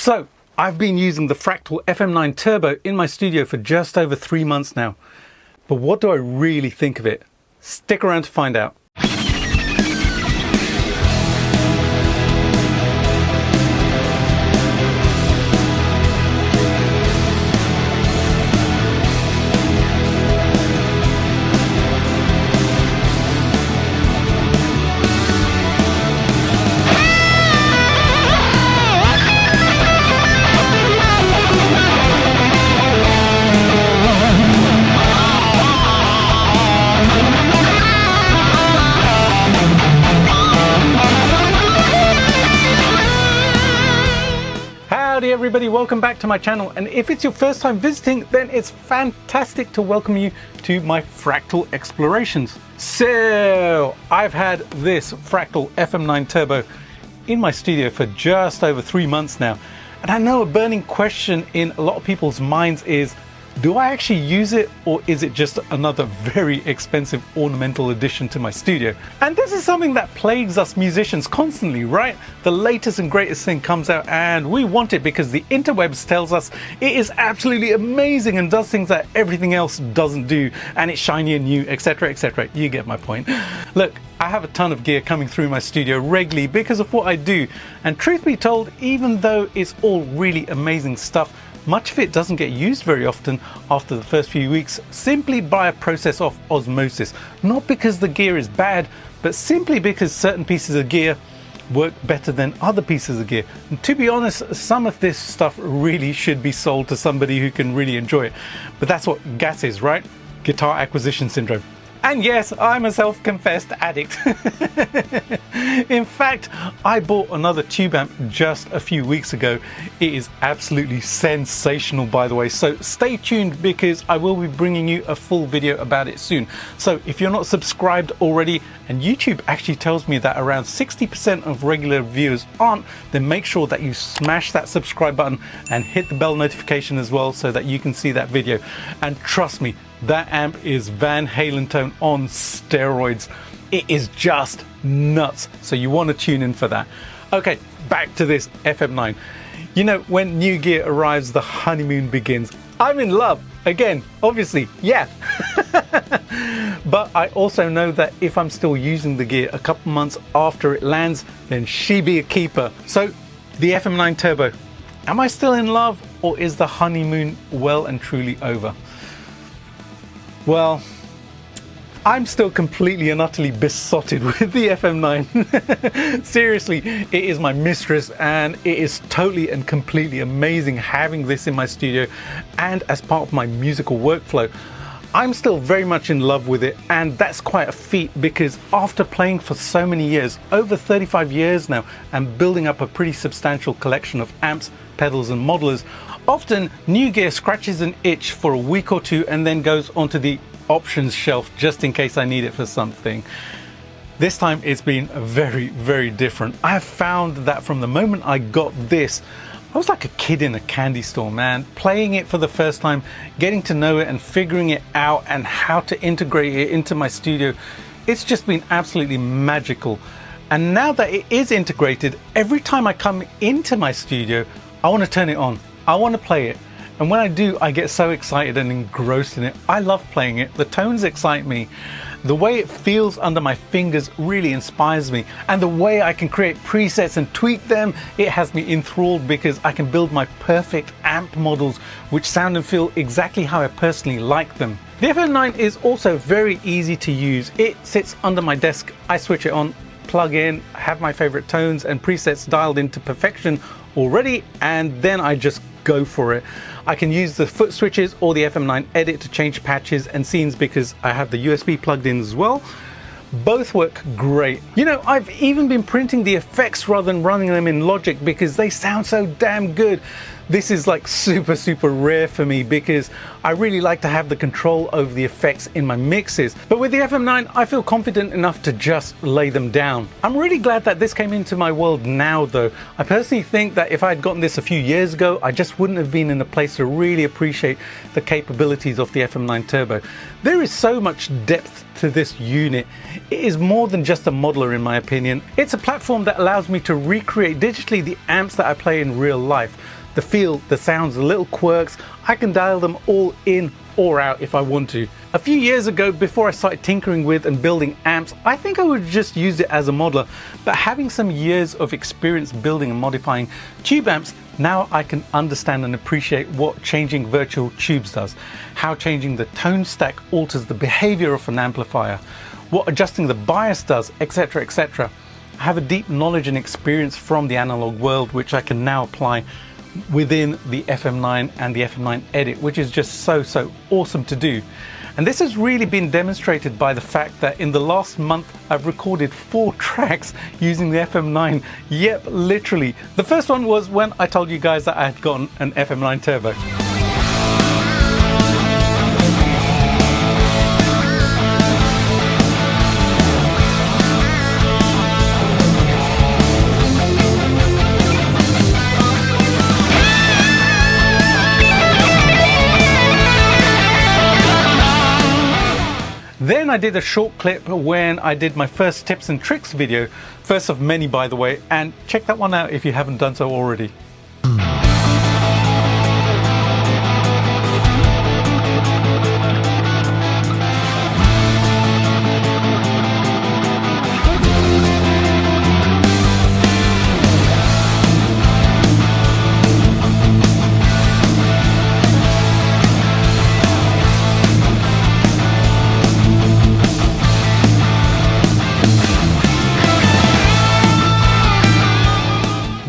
So, I've been using the Fractal FM9 Turbo in my studio for just over 3 months now. But what do I really think of it? Stick around to find out. Howdy everybody, welcome back to my channel, and if it's your first time visiting, then it's fantastic to welcome you to my Fractal explorations. So I've had this Fractal FM9 Turbo in my studio for just over 3 months now, and I know a burning question in a lot of people's minds is, do I actually use it, or is it just another very expensive ornamental addition to my studio? And this is something that plagues us musicians constantly, right? The latest and greatest thing comes out and we want it because the interwebs tells us it is absolutely amazing and does things that everything else doesn't do, and it's shiny and new, etc, etc. You get my point. Look, I have a ton of gear coming through my studio regularly because of what I do, and truth be told, even though it's all really amazing stuff, much of it doesn't get used very often after the first few weeks, simply by a process of osmosis. Not because the gear is bad, but simply because certain pieces of gear work better than other pieces of gear. And to be honest, some of this stuff really should be sold to somebody who can really enjoy it. But that's what GAS is, right? Guitar Acquisition Syndrome. And yes, I'm a self-confessed addict. In fact, I bought another tube amp just a few weeks ago. It is absolutely sensational, by the way, so stay tuned because I will be bringing you a full video about it soon. So if you're not subscribed already, and YouTube actually tells me that around 60% of regular viewers aren't, then make sure that you smash that subscribe button and hit the bell notification as well so that you can see that video. And trust me, that amp is Van Halen tone on steroids. It is just nuts. So you want to tune in for that. Okay, back to this FM9. You know, when new gear arrives, the honeymoon begins. I'm in love. Again, obviously, yeah. But I also know that if I'm still using the gear a couple months after it lands, then she be a keeper. So the FM9 Turbo, am I still in love, or is the honeymoon well and truly over? Well, I'm still completely and utterly besotted with the FM9. Seriously, it is my mistress, and it is totally and completely amazing having this in my studio and as part of my musical workflow. I'm still very much in love with it, and that's quite a feat because after playing for so many years, over 35 years now, and building up a pretty substantial collection of amps, pedals and modelers, often new gear scratches an itch for a week or two and then goes onto the options shelf just in case I need it for something. This time it's been very, very different. I have found that from the moment I got this, I was like a kid in a candy store, man. Playing it for the first time, getting to know it and figuring it out and how to integrate it into my studio, it's just been absolutely magical. And now that it is integrated, every time I come into my studio, I want to turn it on. I want to play it. And when I do, I get so excited and engrossed in it. I love playing it. The tones excite me. The way it feels under my fingers really inspires me. And the way I can create presets and tweak them, it has me enthralled because I can build my perfect amp models which sound and feel exactly how I personally like them. The FM9 is also very easy to use. It sits under my desk. I switch it on, plug in, have my favorite tones and presets dialed into perfection already, and then I just go for it. I can use the foot switches or the FM9 edit to change patches and scenes because I have the USB plugged in as well. Both work great. You know, I've even been printing the effects rather than running them in Logic because they sound so damn good. This is like super rare for me because I really like to have the control over the effects in my mixes. But with the FM9, I feel confident enough to just lay them down. I'm really glad that this came into my world now though. I personally think that if I had gotten this a few years ago, I just wouldn't have been in a place to really appreciate the capabilities of the FM9 Turbo. There is so much depth to this unit. It is more than just a modeler in my opinion. It's a platform that allows me to recreate digitally the amps that I play in real life. the feel, the sounds, the little quirks. I can dial them all in or out if I want to. A few years ago, before I started tinkering with and building amps, I think I would just use it as a modeler, but having some years of experience building and modifying tube amps, now I can understand and appreciate what changing virtual tubes does, how changing the tone stack alters the behavior of an amplifier, what adjusting the bias does, etc, etc. I have a deep knowledge and experience from the analog world, which I can now apply within the FM9 and the FM9 Edit, which is just so awesome to do. And this has really been demonstrated by the fact that in the last month I've recorded 4 tracks using the FM9. Yep, literally. The first one was when I told you guys that I had gotten an FM9 Turbo. Then I did a short clip when I did my first tips and tricks video, first of many by the way, and check that one out if you haven't done so already.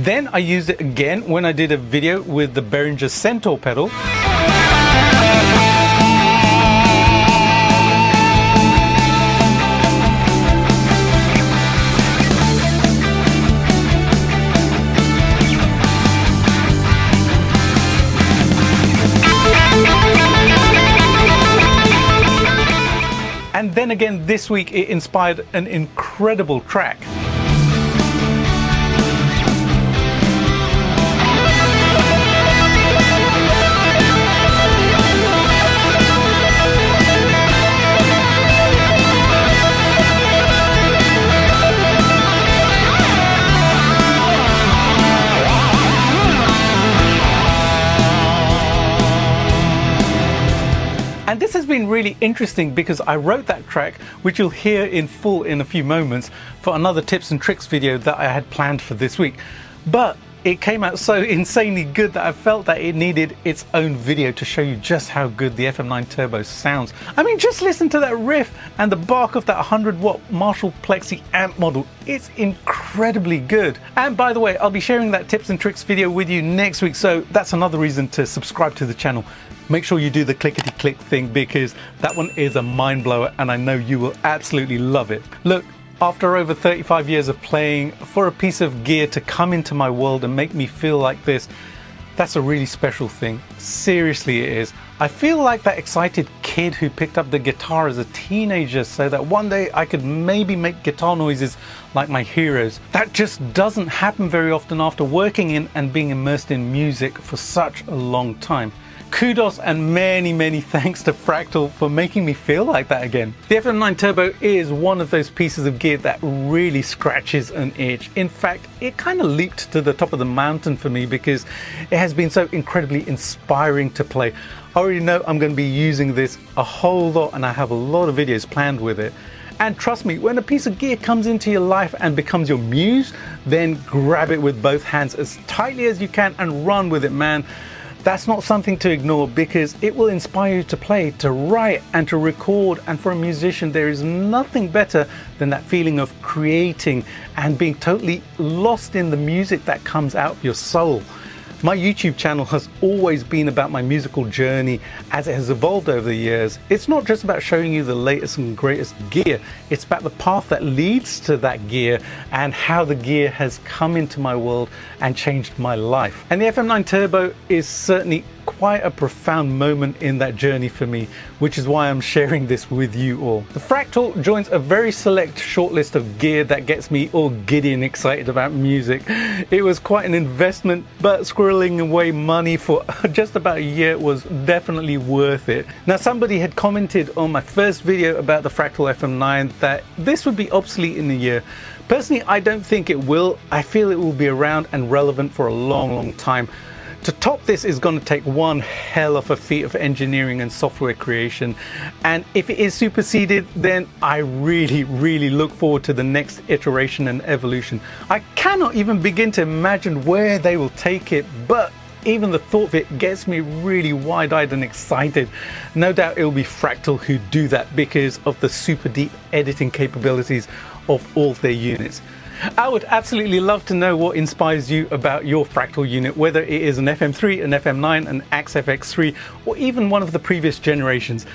Then I used it again when I did a video with the Behringer Centaur pedal. And then again this week it inspired an incredible track. And this has been really interesting because I wrote that track, which you'll hear in full in a few moments, for another tips and tricks video that I had planned for this week. But it came out so insanely good that I felt that it needed its own video to show you just how good the FM9 Turbo sounds. I mean, just listen to that riff and the bark of that 100-watt Marshall Plexi amp model. It's incredibly good. And by the way, I'll be sharing that tips and tricks video with you next week, so that's another reason to subscribe to the channel. Make sure you do the clickety-click thing because that one is a mind blower and I know you will absolutely love it. Look, after over 35 years of playing, for a piece of gear to come into my world and make me feel like this, that's a really special thing. Seriously, it is. I feel like that excited kid who picked up the guitar as a teenager so that one day I could maybe make guitar noises like my heroes. That just doesn't happen very often after working in and being immersed in music for such a long time. Kudos and many thanks to Fractal for making me feel like that again. The FM9 Turbo is one of those pieces of gear that really scratches an itch. In fact, it kind of leaped to the top of the mountain for me because it has been so incredibly inspiring to play. I already know I'm going to be using this a whole lot and I have a lot of videos planned with it. And trust me, when a piece of gear comes into your life and becomes your muse, then grab it with both hands as tightly as you can and run with it, man. That's not something to ignore because it will inspire you to play, to write and to record, and for a musician there is nothing better than that feeling of creating and being totally lost in the music that comes out of your soul. My YouTube channel has always been about my musical journey as it has evolved over the years. It's not just about showing you the latest and greatest gear, it's about the path that leads to that gear and how the gear has come into my world and changed my life. And the FM9 Turbo is certainly quite a profound moment in that journey for me, which is why I'm sharing this with you all. The Fractal joins a very select shortlist of gear that gets me all giddy and excited about music. It was quite an investment, but squirreling away money for just about a year was definitely worth it. Now, somebody had commented on my first video about the Fractal FM9 that this would be obsolete in a year. Personally, I don't think it will. I feel it will be around and relevant for a long time. To top this is going to take one hell of a feat of engineering and software creation, and if it is superseded, then I really look forward to the next iteration and evolution. I cannot even begin to imagine where they will take it, but even the thought of it gets me really wide-eyed and excited. No doubt it will be Fractal who do that because of the super deep editing capabilities of all their units. I would absolutely love to know what inspires you about your Fractal unit, whether it is an FM3, an FM9, an Axe FX3, or even one of the previous generations.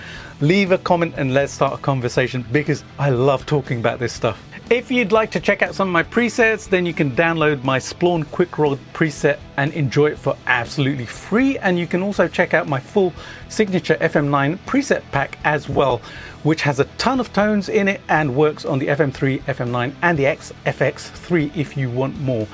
Leave a comment and let's start a conversation because I love talking about this stuff. If you'd like to check out some of my presets, then you can download my Spawn Quick Rod preset and enjoy it for absolutely free. And you can also check out my full signature FM9 preset pack as well, which has a ton of tones in it and works on the FM3, FM9 and the Axe FX3 if you want more.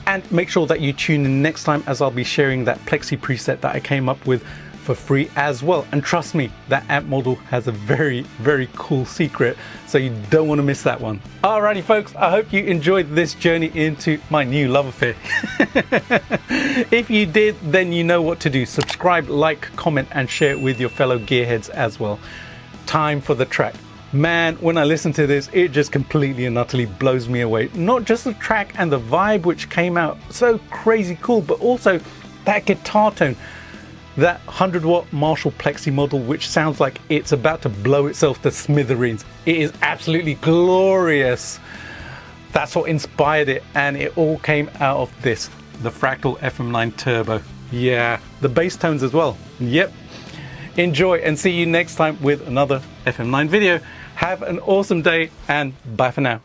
And make sure that you tune in next time as I'll be sharing that Plexi preset that I came up with for free as well. And trust me, that amp model has a very cool secret, so you don't want to miss that one. Alrighty folks, I hope you enjoyed this journey into my new love affair. If you did, then you know what to do. Subscribe, like, comment and share it with your fellow gearheads as well. Time for the track. Man, when I listen to this, it just completely and utterly blows me away. Not just the track and the vibe which came out so crazy cool, but also that guitar tone. That 100-watt Marshall Plexi model, which sounds like it's about to blow itself to smithereens. It is absolutely glorious. That's what inspired it, and it all came out of this, the Fractal FM9 Turbo. Yeah, the bass tones as well. Yep. Enjoy and see you next time with another FM9 video. Have an awesome day and bye for now.